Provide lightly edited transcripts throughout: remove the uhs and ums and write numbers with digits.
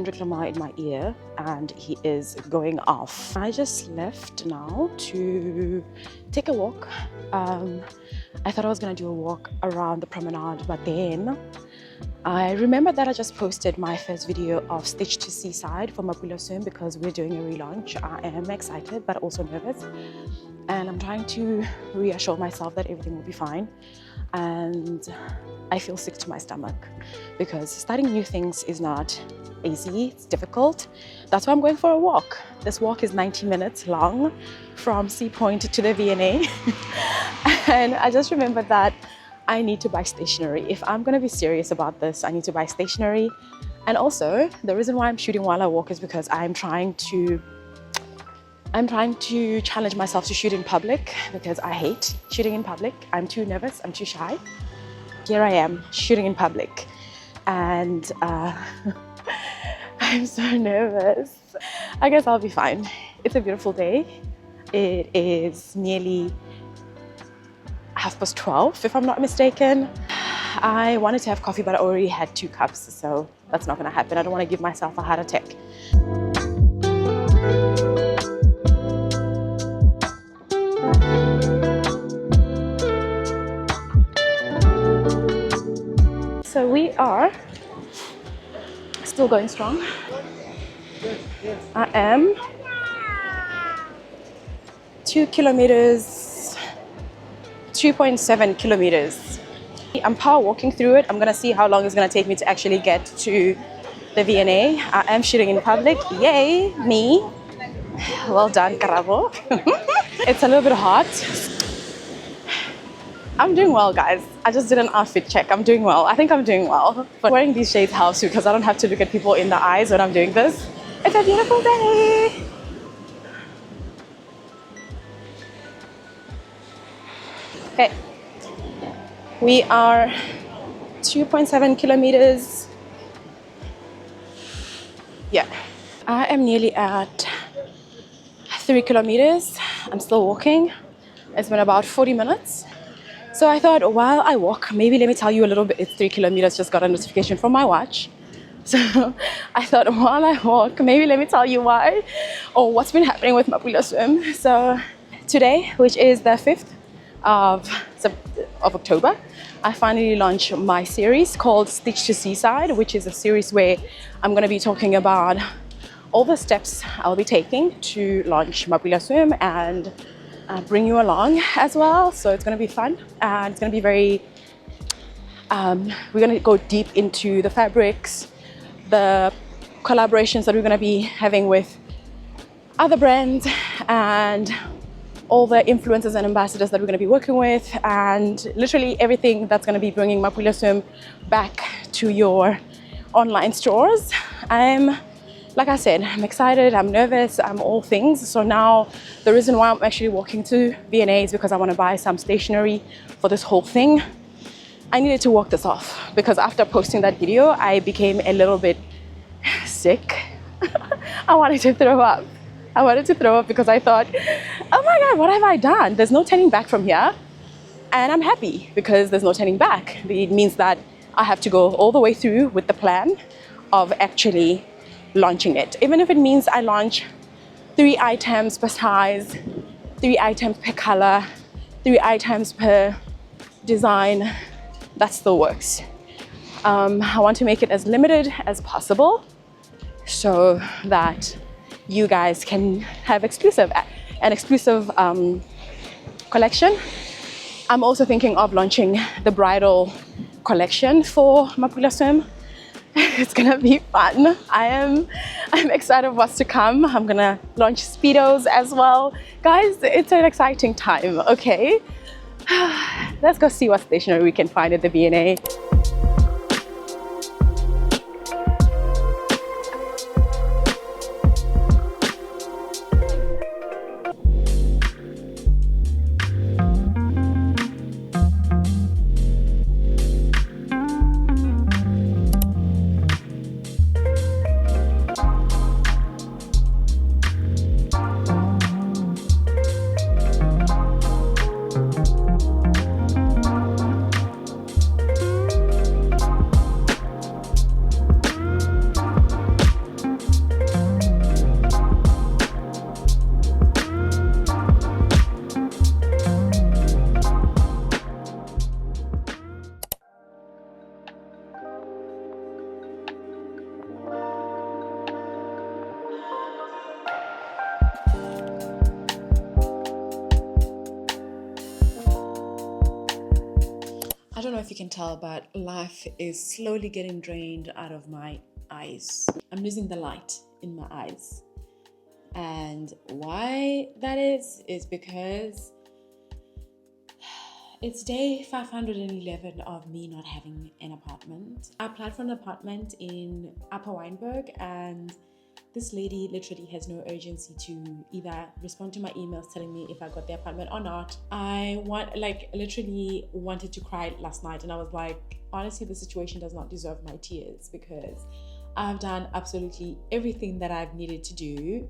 Kendrick Lamar in my ear and he is going off. I just left now to take a walk. I thought I was gonna do a walk around the promenade, but then I remembered that I just posted my first video of Stitch to Seaside for mapula soon because we're doing a relaunch. I am excited but also nervous, and I'm trying to reassure myself that everything will be fine. And I feel sick to my stomach because starting new things is not easy, it's difficult. That's why I'm going for a walk. This walk is 90 minutes long from Sea Point to the V&A. And I just remembered that I need to buy stationery. If I'm gonna be serious about this, I need to buy stationery. And also, the reason why I'm shooting while I walk is because I'm trying to challenge myself to shoot in public because I hate shooting in public. I'm too nervous, I'm too shy. Here I am shooting in public and I'm so nervous. I guess I'll be fine. It's a beautiful day. It is nearly 12:30 if I'm not mistaken. I wanted to have coffee but I already had 2 cups, so that's not gonna happen. I don't want to give myself a heart attack. So we are still going strong. I am 2.7 kilometers. I'm power walking through it. I'm gonna see how long it's gonna take me to actually get to the V&A. I am shooting in public. Yay, me. Well done, Karabo. It's a little bit hot. I'm doing well, guys. I just did an outfit check. I'm doing well. I think I'm doing well. But wearing these shades helps because I don't have to look at people in the eyes when I'm doing this. It's a beautiful day. Okay. We are 2.7 kilometers. Yeah. I am nearly at 3 kilometers. I'm still walking. It's been about 40 minutes. So I thought while I walk, maybe let me tell you a little bit. It's 3 kilometers, just got a notification from my watch. So I thought while I walk, maybe let me tell you why or what's been happening with mapula swim. So today, which is the 5th of October, I finally launched my series called Stitch to Seaside, which is a series where I'm going to be talking about all the steps I'll be taking to launch mapula swim and bring you along as well. So it's going to be fun and it's going to be very we're going to go deep into the fabrics, the collaborations that we're going to be having with other brands, and all the influencers and ambassadors that we're going to be working with, and literally everything that's going to be bringing mapula swim back to your online stores. Like I said, I'm excited, I'm nervous, I'm all things. So now the reason why I'm actually walking to V&A is because I want to buy some stationery for this whole thing. I needed to walk this off because after posting that video, I became a little bit sick. I wanted to throw up. I wanted to throw up because I thought, oh my God, what have I done? There's no turning back from here. And I'm happy because there's no turning back. It means that I have to go all the way through with the plan of actually launching it. Even if it means I launch 3 items per size, 3 items per color, 3 items per design, that still works. I want to make it as limited as possible so that you guys can have an exclusive collection. I'm also thinking of launching the bridal collection for mapula swim. It's gonna be fun. I'm excited for what's to come. I'm gonna launch Speedos as well. Guys, it's an exciting time, okay? Let's go see what stationery we can find at the V&A. if you can tell, but life is slowly getting drained out of my eyes. I'm losing the light in my eyes. And why that is because it's day 511 of me not having an apartment. I applied for an apartment in Upper Weinberg, and this lady literally has no urgency to either respond to my emails telling me if I got the apartment or not. I literally wanted to cry last night, and I was like, honestly, the situation does not deserve my tears, because I've done absolutely everything that I've needed to do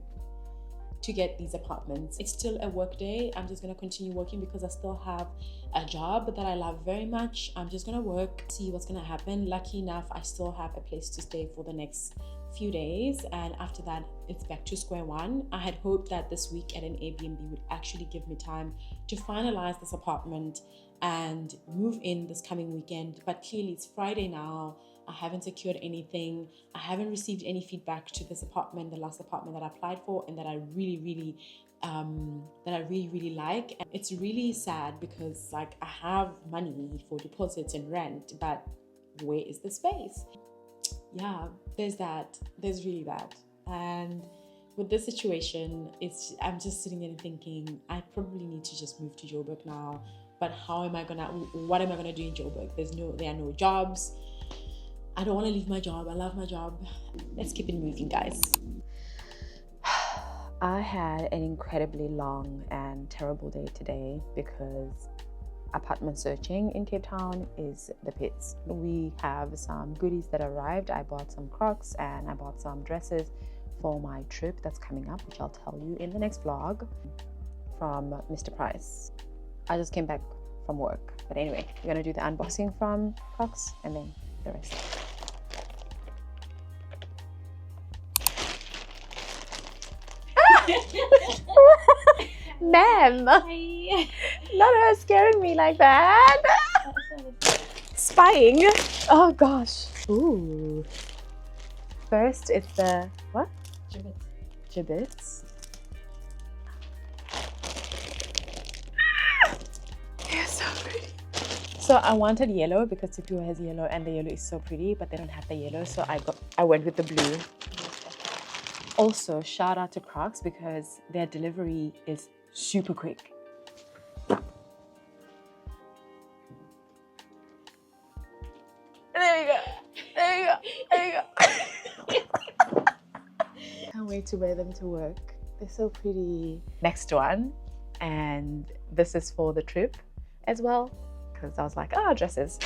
to get these apartments. It's still a work day. I'm just gonna continue working because I still have a job that I love very much. I'm just gonna work, see what's gonna happen. Lucky enough, I still have a place to stay for the next few days, and after that it's back to square one. I had hoped that this week at an Airbnb would actually give me time to finalize this apartment and move in this coming weekend, but clearly it's Friday now. I haven't secured anything. I haven't received any feedback to this apartment, the last apartment that I applied for, and that I really like. And it's really sad because I have money for deposits and rent, but where is the space? Yeah, there's that. There's really that. And with this situation, I'm just sitting there and thinking, I probably need to just move to Joburg now. But what am I gonna do in Joburg? There are no jobs. I don't want to leave my job. I love my job. Let's keep it moving, guys. I had an incredibly long and terrible day today because apartment searching in Cape Town is the pits. We have some goodies that arrived. I bought some Crocs and I bought some dresses for my trip that's coming up, which I'll tell you in the next vlog, from Mr. Price. I just came back from work. But anyway, we're going to do the unboxing from Crocs and then the rest. Ma'am, not her scaring me like that. Spying. Oh gosh. Ooh. First, it's the what? Gibbets. They're so pretty. So I wanted yellow because Tipu has yellow, and the yellow is so pretty, but they don't have the yellow, so I went with the blue. Also, shout out to Crocs because their delivery is super quick. There you go. There you go. There you go. Can't wait to wear them to work. They're so pretty. Next one, and this is for the trip as well, because I was like, dresses.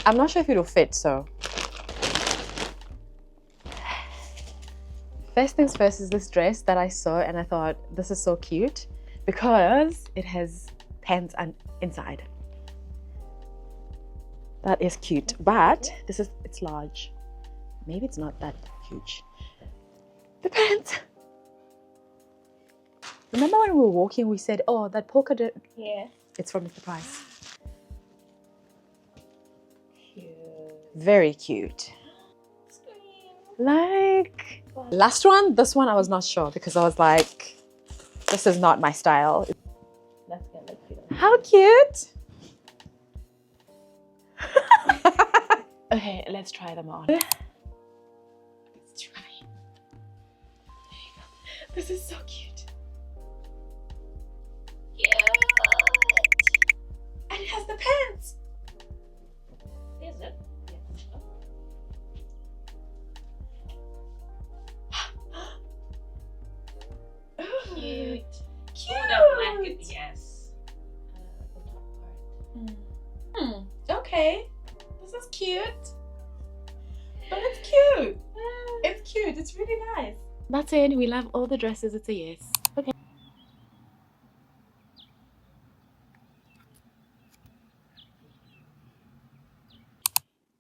I'm not sure if it'll fit, so. First things first is this dress that I saw and I thought this is so cute because it has pants inside. That is cute, but it's large. Maybe it's not that huge. The pants. Remember when we were walking, we said, oh, that polka dot. Yeah. It's from Mr. Price. Cute. Very cute. Like, last one, this one I was not sure because I was like, this is not my style. That's gonna look cute. How cute. Okay, let's try them on. Let's try. There you go. This is so cute. Cute. And it has the pants. Is it? Cute. Cute. Oh, the black, yes. The top part. Okay. This is cute. But it's cute. It's cute. It's really nice. That's it. We love all the dresses. It's a yes. Okay.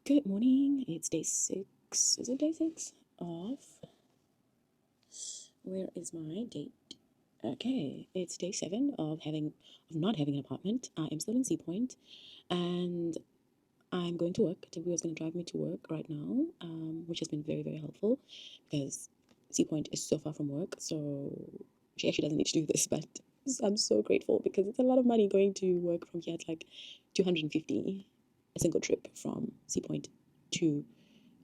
Good morning. It's day 6. Is it day 6 of? Where is my date? Okay, it's day 7 of not having an apartment. I am still in Sea Point, and I'm going to work. Timbu is going to drive me to work right now, which has been very, very helpful because Sea Point is so far from work. So she actually doesn't need to do this, but I'm so grateful because it's a lot of money going to work from here. It's like 250 a single trip from Sea Point to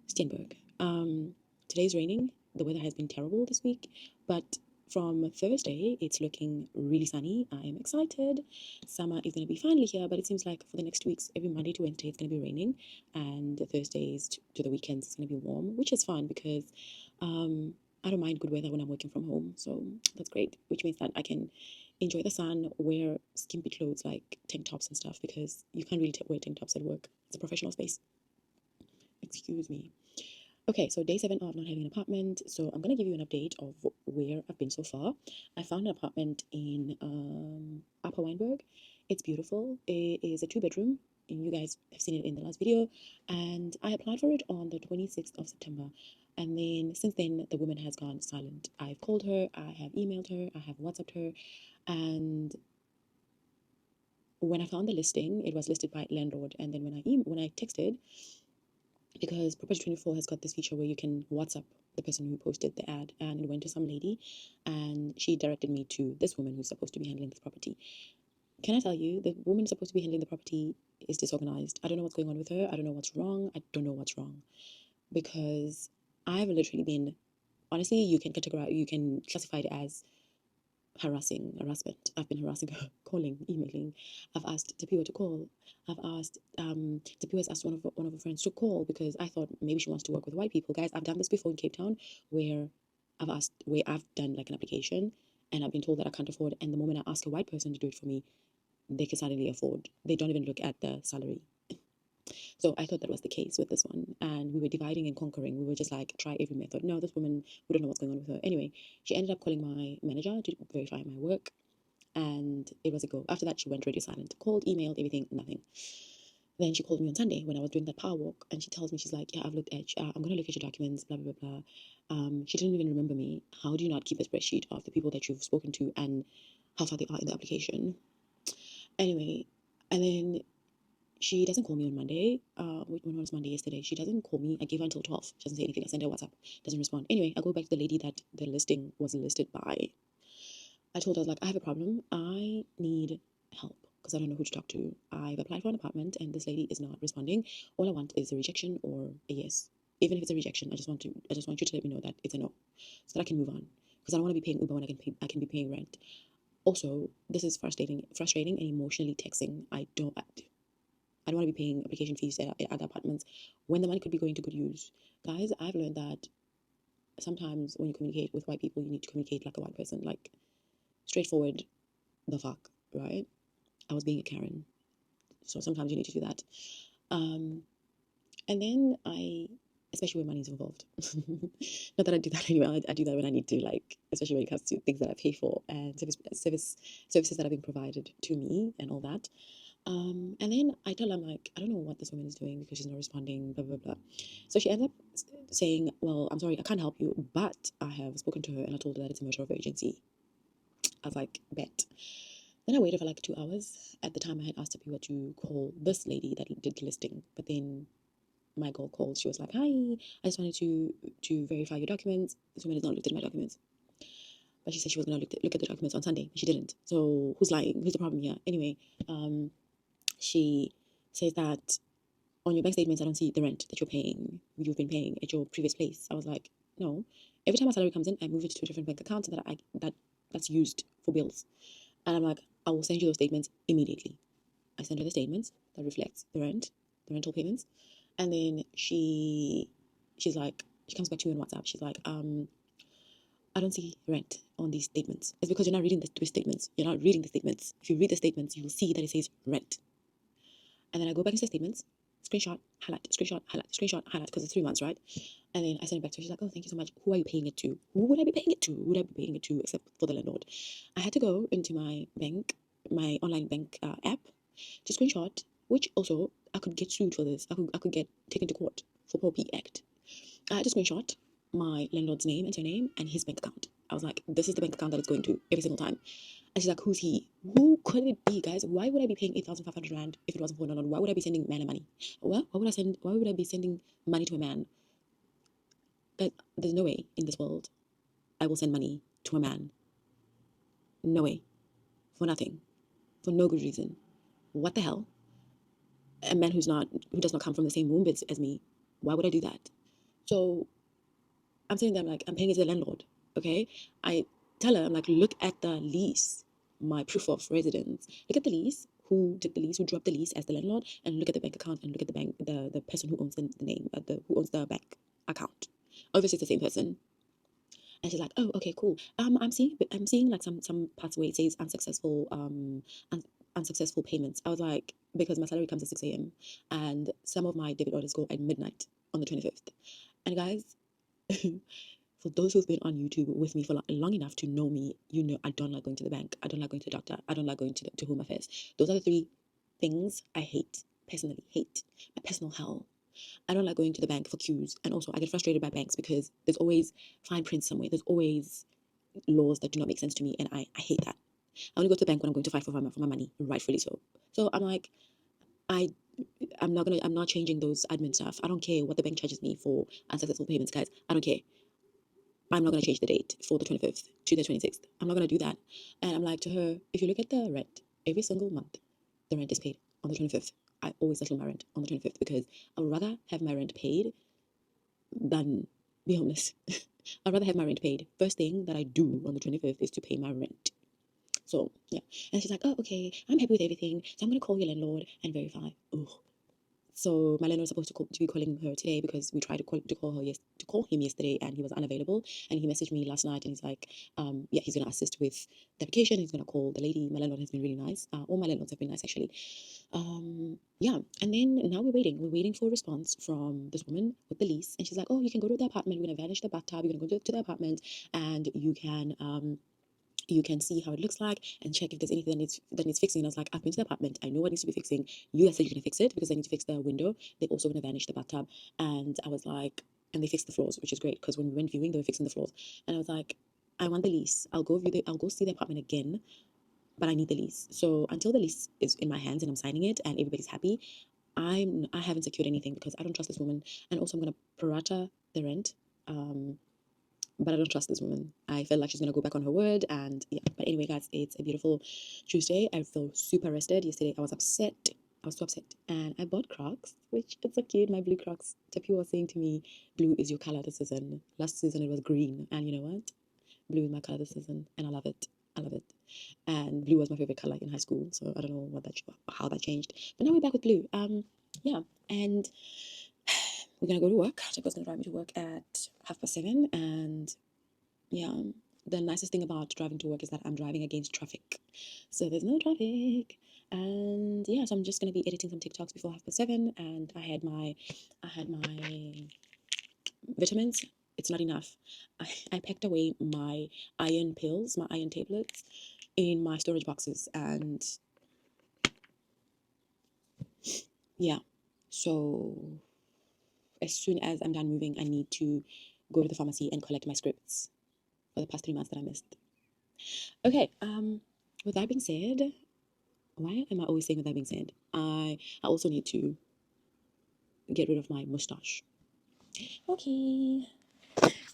Steenberg. Today's raining. The weather has been terrible this week, but from Thursday, it's looking really sunny. I am excited. Summer is going to be finally here, but it seems like for the next 2 weeks, every Monday to Wednesday, it's going to be raining, and the Thursdays to the weekends, it's going to be warm, which is fun because I don't mind good weather when I'm working from home. So that's great, which means that I can enjoy the sun, wear skimpy clothes like tank tops and stuff because you can't really wear tank tops at work. It's a professional space. Excuse me. Okay, so day 7 of not having an apartment. So I'm gonna give you an update of where I've been so far. I found an apartment in Upper Weinberg. It's beautiful. It is a 2-bedroom, and you guys have seen it in the last video. And I applied for it on the 26th of September. And then since then, the woman has gone silent. I've called her, I have emailed her, I have WhatsApped her, and when I found the listing, it was listed by landlord. And then when I texted, because Property 24 has got this feature where you can WhatsApp the person who posted the ad, and it went to some lady, and she directed me to this woman who's supposed to be handling this property. Can I tell you, the woman supposed to be handling the property is disorganized. I don't know what's going on with her. I don't know what's wrong. I don't know what's wrong because I've literally been, honestly, you can classify it as harassment. I've been harassing her, calling, emailing. I've asked Tapiwa to call. I've asked Tapiwa has asked one of her friends to call because I thought maybe she wants to work with white people. Guys, I've done this before in Cape Town where I've done like an application and I've been told that I can't afford, and the moment I ask a white person to do it for me, they can suddenly afford. They don't even look at the salary. So I thought that was the case with this one, and we were dividing and conquering. We were just like, try every method. No, this woman, we don't know what's going on with her. Anyway, she ended up calling my manager to verify my work, and it was a go. After that, she went radio silent. Called, emailed, everything, nothing. Then she called me on Sunday when I was doing that power walk, and she tells me, she's like, yeah, I'm gonna look at your documents, blah blah blah blah. She didn't even remember me. How do you not keep a spreadsheet of the people that you've spoken to and how far they are in the application? Anyway, and then she doesn't call me on Monday. When was Monday? Yesterday. She doesn't call me. I gave her until 12. She doesn't say anything. I send her WhatsApp. Doesn't respond. Anyway, I go back to the lady that the listing was listed by. I told her, I was like, I have a problem. I need help because I don't know who to talk to. I've applied for an apartment and this lady is not responding. All I want is a rejection or a yes. Even if it's a rejection, I just want you to let me know that it's a no, so that I can move on. Because I don't want to be paying Uber when I can be paying rent. Also, this is frustrating and emotionally taxing. I don't want to be paying application fees at other apartments when the money could be going to good use. Guys, I've learned that sometimes when you communicate with white people, you need to communicate like a white person, like straightforward, the fuck, right? I was being a Karen, so sometimes you need to do that. And then especially when money's involved. Not that I do that anyway. I do that when I need to, like, especially when it comes to things that I pay for and services that are being provided to me and all that. And then I tell her, I'm like, I don't know what this woman is doing because she's not responding, blah, blah, blah. So she ends up saying, well, I'm sorry, I can't help you, but I have spoken to her and I told her that it's a matter of urgency. I was like, bet. Then I waited for like 2 hours. At the time, I had asked people to call this lady that did the listing, but then my girl called. She was like, hi, I just wanted to verify your documents. This woman has not looked at my documents. But she said she was going to look at the documents on Sunday. She didn't. So who's lying? Who's the problem here? Anyway, she says that on your bank statements, I don't see the rent that you've been paying at your previous place. I was like, no. Every time my salary comes in, I move it to a different bank account so that's used for bills. And I'm like, I will send you those statements immediately. I send her the statements that reflects the rental payments. And then she's like, she comes back to me on WhatsApp. She's like, I don't see rent on these statements. It's because you're not reading the statements. You're not reading the statements. If you read the statements, you will see that it says rent. And then I go back into the statements, screenshot, highlight, because it's 3 months, right? And then I send it back to her. She's like, oh, thank you so much. Who are you paying it to? Who would I be paying it to? Who would I be paying it to except for the landlord? I had to go into my online bank app to screenshot, which also I could get sued for this. I could get taken to court for POP Act. I had to screenshot my landlord's name and surname and his bank account. I was like, this is the bank account that it's going to every single time. And she's like, who's he? Who could it be, guys? Why would I be paying 8,500 rand if it wasn't for a landlord? Why would I be sending man money? Well, why would I be sending money to a man? There's no way in this world I will send money to a man. No way. for nothing, for no good reason. What the hell? A man who does not come from the same womb as me, why would I do that? So I'm saying that I'm like, I'm paying it to the landlord. Okay. I tell her, I'm like, look at the lease, my proof of residence. Look at the lease, who did the lease, who dropped the lease as the landlord, and look at the bank account and look at the bank, the person who owns the name, who owns the bank account. Obviously it's the same person. And she's like, oh, okay, cool. I'm seeing like some parts where it says unsuccessful payments. I was like, because my salary comes at 6 a.m. and some of my debit orders go at midnight on the 25th. And guys, for those who've been on YouTube with me for long enough to know me, you know I don't like going to the bank. I don't like going to the doctor. I don't like going to Home Affairs. Those are the three things I hate, personally hate. My personal hell. I don't like going to the bank for queues. And also I get frustrated by banks because there's always fine print somewhere. There's always laws that do not make sense to me. And I hate that. I only go to the bank when I'm going to fight for my money, rightfully so. So I'm like, I'm not changing those admin stuff. I don't care what the bank charges me for unsuccessful payments, guys. I don't care. I'm not going to change the date for the 25th to the 26th. I'm not going to do that. And I'm like to her, if you look at the rent, every single month, the rent is paid on the 25th. I always settle my rent on the 25th because I would rather have my rent paid than be homeless. I'd rather have my rent paid. First thing that I do on the 25th is to pay my rent. So, yeah. And she's like, oh, okay, I'm happy with everything. So I'm going to call your landlord and verify. Ugh. So my landlord was supposed to be calling her today because we tried to call him yesterday and he was unavailable. And he messaged me last night and he's like, yeah, he's gonna assist with the application. He's gonna call the lady. My landlord has been really nice. All my landlords have been nice actually. Yeah. And then now we're waiting. We're waiting for a response from this woman with the lease. And she's like, oh, you can go to the apartment. We're gonna vanish the bathtub. You're gonna go to the apartment and you can see how it looks like and check if there's anything that needs fixing. And I was like, I've been to the apartment. I know what needs to be fixing. You guys said you're going to fix it because they need to fix the window. They're also going to vanish the bathtub. And I was like, and they fixed the floors, which is great because when we went viewing, they were fixing the floors. And I was like, I want the lease. I'll go see the apartment again, but I need the lease. So until the lease is in my hands and I'm signing it and everybody's happy, I haven't secured anything because I don't trust this woman. And also I'm going to prorata the rent. But I don't trust this woman. I felt like she's gonna go back on her word, and yeah. But anyway, guys, it's a beautiful Tuesday. I feel super rested. Yesterday, I was upset. I was so upset, and I bought Crocs, which it's so cute. My blue Crocs. Tapi was saying to me, "Blue is your color this season. Last season it was green, and you know what? Blue is my color this season, and I love it. I love it. And blue was my favorite color in high school. So I don't know how that changed. But now we're back with blue. Yeah, and we're gonna go to work. Jaco's gonna drive me to work at 7:30, and yeah, the nicest thing about driving to work is that I'm driving against traffic, so there's no traffic. And yeah, so I'm just gonna be editing some TikToks before 7:30, and I had my vitamins. It's not enough. I packed away my iron pills, my iron tablets, in my storage boxes, and yeah, so as soon as I'm done moving, I need to go to the pharmacy and collect my scripts for the past 3 months that I missed. Okay, with that being said, why am I always saying with that being said? I also need to get rid of my mustache. Okay.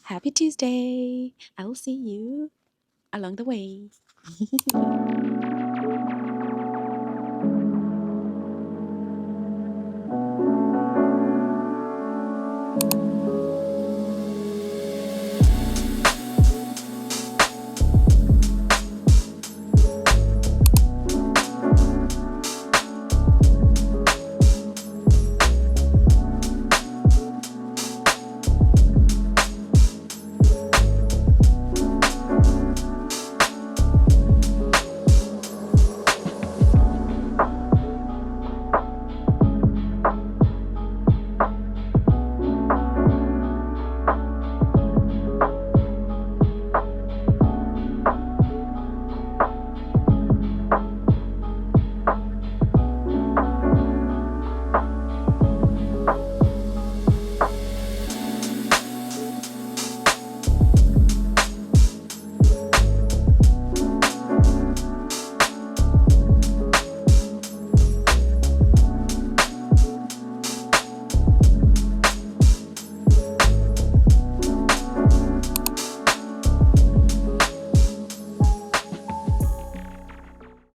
Happy Tuesday. I will see you along the way.